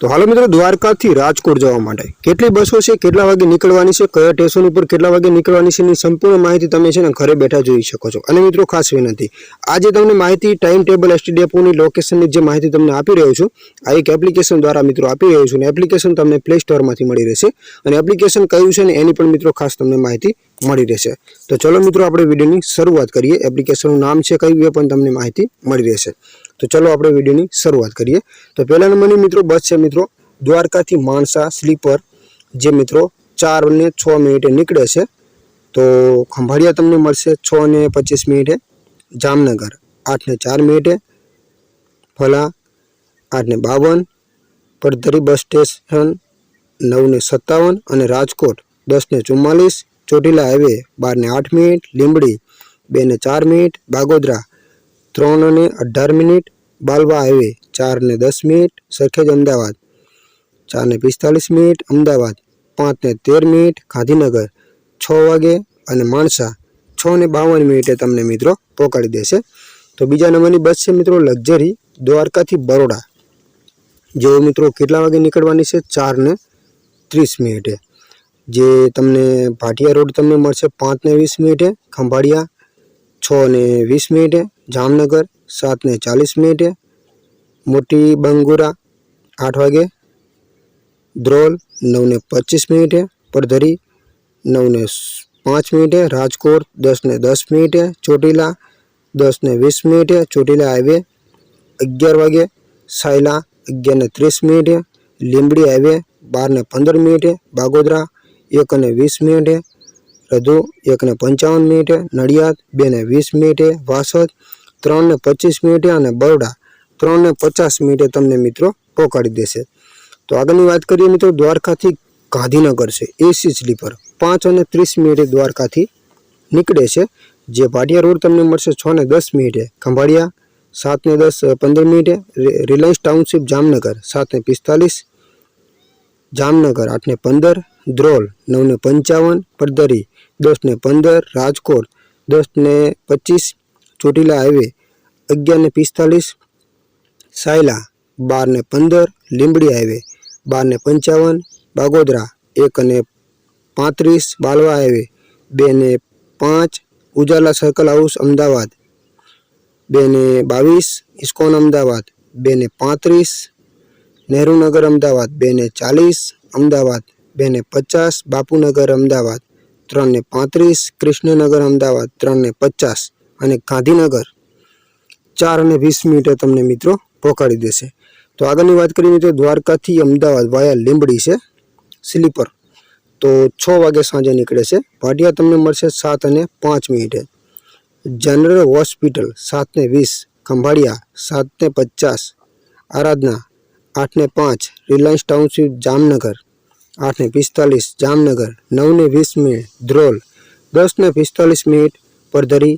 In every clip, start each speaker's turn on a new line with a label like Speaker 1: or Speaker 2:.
Speaker 1: तो हालो मित्रों द्वारकाथी राजकोट जवा माटे केटली बसो छे, केटला वागे निकळवानी छे, कया स्टेशन पर केटला वागे निकळवानी छे, संपूर्ण माहिती तमे छे ने घरे बैठा जोई शको छो। अने मित्रों खास विनंती, आज तमने माहिती टाइम टेबल एसटी डेपोनी लोकेशननी जे माहिती तमने आपी रह्यो छुं आ एक एप्लिकेशन द्वारा मित्रों आपी रह्यो छुं। एप्लिकेशन तमने प्ले स्टोर मांथी मळी रहेशे अने एप्लिकेशन कयुं छे ने एनी पण मित्रों खास तमने माहिती मळी रहेशे। तो चलो मित्रों आपणे विडियोनी शरूआत करीए। एप्लिकेशननुं नाम छे कयुं ए पण तमने माहिती मळी रहेशे। तो चलो आपणे विडियोनी शरूआत करीए। तो पहला नंबरनी मित्रों बस छे मित्रों द्वारका थी माणसा स्लीपर जे मित्रों 4 ने 6 मिनिटे निकळे छे। तो खंभाळिया तमने मळशे 6 ने 25 मिनिटे, जामनगर 8 ने 4 मिनिटे, फला 8 ने 52, પડધરી बस स्टेशन 9 ने 57 અને રાજકોટ 10 ने 44, ચોટીલા હાઈવે 12 ने 8 મિનિટ, લીંબડી 2 ने 4 મિનિટ, બાગોદરા 3 ने 18 મિનિટ, બાલવા હાઈવે 4 ने 10 મિનિટ, સરખેજ અમદાવાદ 4 ने 45 મિનિટ, અમદાવાદ 5 ने 13 મિનિટ, ગાંધીનગર 6 વાગે અને માણસા 6 ने 52 મિનિટે તમને મિત્રો પહોંચાડી દેશે। તો બીજા નંબરની બસ છે મિત્રો લક્ઝરી દ્વારકાથી બરોડા, જે મિત્રો કેટલા વાગે નીકળવાની છે 4 ने 30 મિનિટે, જે તમને ભાટિયા રોડ તમને મળશે 5 ने 20 મિનિટે, ખંભાળિયા 6 ने 20 મિનિટે, જામનગર 7 ने 40 મિનિટે, મોટી બંગુરા 8 વાગે, ધ્રોલ 9 ने 25 મિનિટે, પડધરી 9 ने 5 મિનિટે, રાજકોટ 10 ने 10 મિનિટે, ચોટીલા 10 ने 20 મિનિટે, ચોટીલા હાઈવે 11 વાગે, સાયલા 11 ने 30 મિનિટે, લીંબડી હાઈવે 12 ने 15 મિનિટે, બાગોદરા 1 ने 20 મિનિટે, રધુ 1 ने 55 મિનિટે, નડિયાદ 2 ने 20 મિનિટે, વાસદ 3 ने 25 મિનિટે અને બરોડા 3 ने 50 મિનિટે તમને મિત્રો પહોંચાડી દેશે। तो આગળની વાત કરીએ મિત્રો દ્વારકાથી ગાંધીનગર છે એસી સ્લીપર 5 અને 30 મિનિટે દ્વારકાથી નીકળે છે, જે ભાટિયા રોડ તમને મળશે 6 ને 10 મિનિટે, ખંભાળિયા 7 ने 15 મિનિટે, રિલાયન્સ ટાઉનશીપ જામનગર 7 ने 45, જામનગર 8 ने 15, ધ્રોલ 9 ने 55, પડધરી 10 ने 15, રાજકોટ 10 ने 25, ચોટીલા હાઈવે 11 ने 45, સાયલા 12 ने 15, લીંબડી હાઈવે 12 ने 55, બાગોદરા 1 ने 35, બાલવા હાઈવે 2 ने 5, ઉજાલા સર્કલ હાઉસ અમદાવાદ 2 ने 22, ઇસ્કોન અમદાવાદ 2 ने 35, નહેરુનગર અમદાવાદ 2 ने 40, અમદાવાદ 2 ने 50, બાપુનગર અમદાવાદ 3 ने 35, કૃષ્ણનગર અમદાવાદ 3 ने 50 અને ગાંધીનગર 4 ने 20 મિનિટે તમને મિત્રો પહોંચાડી દેશે। तो આગળની વાત કરીએ મિત્રો દ્વારકાથી અમદાવાદ વાયા લીંબડી છે સ્લીપર, તો 6 વાગે સાંજે નીકળે છે, ભાટિયા તમને મળશે 7 અને 5 મિનિટે, જનરલ હોસ્પિટલ 7 ने 20, ખંભાળિયા 7 ने 50, આરાધના 8 ने 5, રિલાયન્સ ટાઉનશીપ જામનગર 8 ने 45, જામનગર 9 ने 20 મિનિટ, ધ્રોલ 10 ने 45 મિનિટ, પડધરી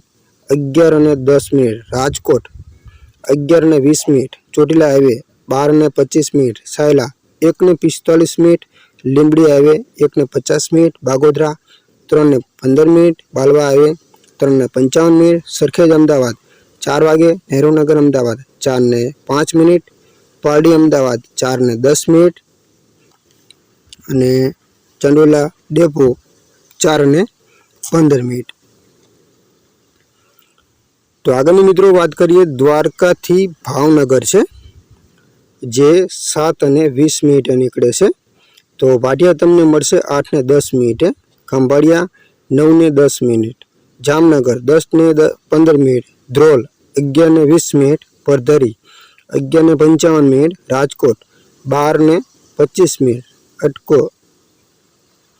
Speaker 1: 11 ने 10 મિનિટ, રાજકોટ 11 ने 20 મિનિટ, ચોટીલા હાઈવે 12 ने 25 મિનિટ, સાયલા 1 ने 45 મિનિટ, લીંબડી હાઈવે 1 ने 50 મિનિટ, બાગોદરા 3 ने 15 મિનિટ, બાલવા હાઈવે 3 ने 55 મિનિટ, સરખેજ અમદાવાદ 4 વાગે, નહેરુનગર અમદાવાદ 4 ने 5 મિનિટ, પારડી અમદાવાદ 4 ने 10 મિનિટ અને ચંડોલા ડેપો 4 ने 15 મિનિટ। तो આગળની મિત્રો વાત કરીએ દ્વારકાથી ભાવનગર છે, જે 7 અને 20 મિનિટે નીકળે છે, તો ભાટિયા તમને મળશે 8 ने 10 મિનિટે, ખંભાળિયા 9 ने 10 મિનિટ, જામનગર 10 ने 15 મિનિટ, ધ્રોલ 11 ने 20 મિનિટ, પડધરી 11 ने 55 મિનિટ, રાજકોટ 12 ने 25 મિનિટ,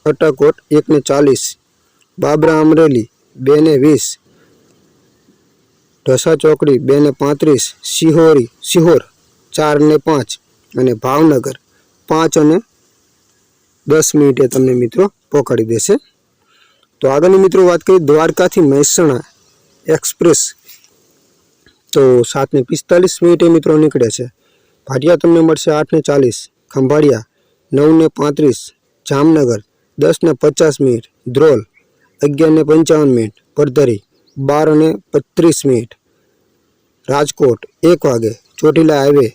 Speaker 1: અટાકોટ 1 ने 40, બાબરા અમરેલી 2 ने 20, ઢસા ચોકડી 2 ने 35, સિહોર 4 ने 5 અને ભાવનગર 5 અને 10 મિનિટે તમને મિત્રો પહોંચાડી દેશે। તો આગળની મિત્રો વાત કરીએ દ્વારકાથી મહેસાણા એક્સપ્રેસ, તો 7 ने 45 મિનિટે મિત્રો નીકળે છે, ભાટિયા તમને મળશે 8 ने 40, ખંભાળિયા 9 ने 35, જામનગર 10 ने 50 મિનિટ, ધ્રોલ 11 ने 55 મિનિટ, પડધરી 12 ने 35 મિનિટ, રાજકોટ 1 વાગે, ચોટીલા હાઈવે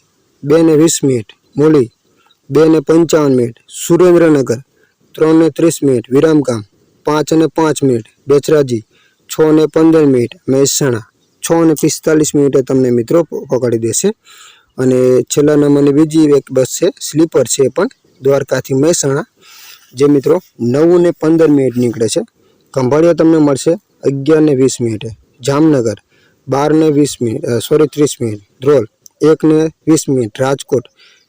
Speaker 1: 2 ने 20 મિનિટ, મૂળી 2:55 સુરેન્દ્રનગર, 3:30 વિરમગામ, 5:05 બેચરાજી, 6:15 મહેસાણા, 6:45 તમને મિત્રો પકડી દેશે. અને છેલ્લા નંબરની બીજી એક બસ છે, સ્લીપર છે પણ દ્વારકાથી મહેસાણા, જે મિત્રો 9:15 નીકળે છે. ખંભાળિયા તમને મળશે 11:20, જામનગર 12:30 ધ્રોલ 1:20, રાજકોટ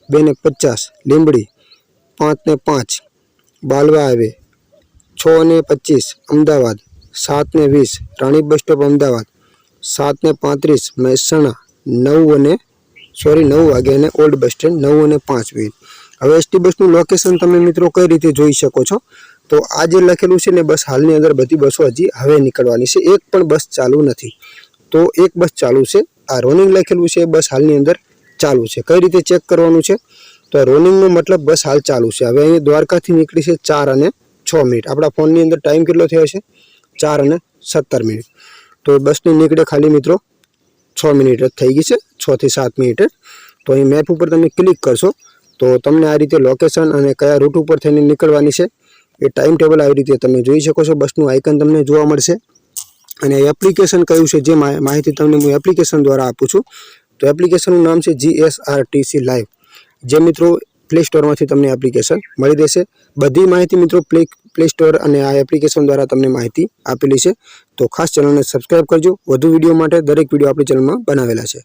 Speaker 1: 2:50, લીંબડી 5:05, બાલવા હાઈવે 6:25, અમદાવાદ 7:20, રાણી બસ સ્ટોપ અમદાવાદ 7:35, મહેસાણા 9 વાગે અને ઓલ્ડ બસ સ્ટેન્ડ 9:05. હવે એસટી બસનું લોકેશન તમે મિત્રો કઈ રીતે જોઈ શકો છો, તો આ જે લખેલું છે ને બસ હાલની અંદર બધી બસો હજી હવે નીકળવાની છે, એક પણ બસ ચાલુ નથી. તો એક બસ ચાલુ છે, આ રોનિંગ લખેલું છે બસ હાલની અંદર ચાલુ છે. કઈ રીતે ચેક કરવાનું છે, તો રોનિંગનો મતલબ બસ હાલ ચાલુ છે. હવે અહીં દ્વારકાથી નીકળી છે 4:06. આપણા ફોનની અંદર ટાઈમ કેટલો થયો છે, 4:17. તો બસની નીકળે ખાલી મિત્રો 6 મિનિટ જ થઈ ગઈ છે, 6 થી 7 મિનિટ. તો અહીં મેપ ઉપર તમે ક્લિક કરશો તો તમને આ રીતે લોકેશન અને કયા રૂટ ઉપર થઈને નીકળવાની છે એ ટાઈમ ટેબલ આવી રીતે તમે જોઈ શકો છો. બસનું આઇકન તમને જોવા મળશે. અને એપ્લિકેશન કયું છે, જે માહિતી તમને હું એપ્લિકેશન દ્વારા આપું છું. તો એપ્લિકેશનનું નામ છે GSRTC લાઈવ, જે મિત્રો પ્લે સ્ટોરમાંથી તમને એપ્લિકેશન મળી રહેશે. બધી માહિતી મિત્રો પ્લે સ્ટોર અને આ એપ્લિકેશન દ્વારા તમને માહિતી આપેલી છે. તો ખાસ ચેનલને સબસ્ક્રાઈબ કરજો. વધુ વિડીયો માટે દરેક વિડીયો આપણી ચેનલમાં બનાવેલા છે.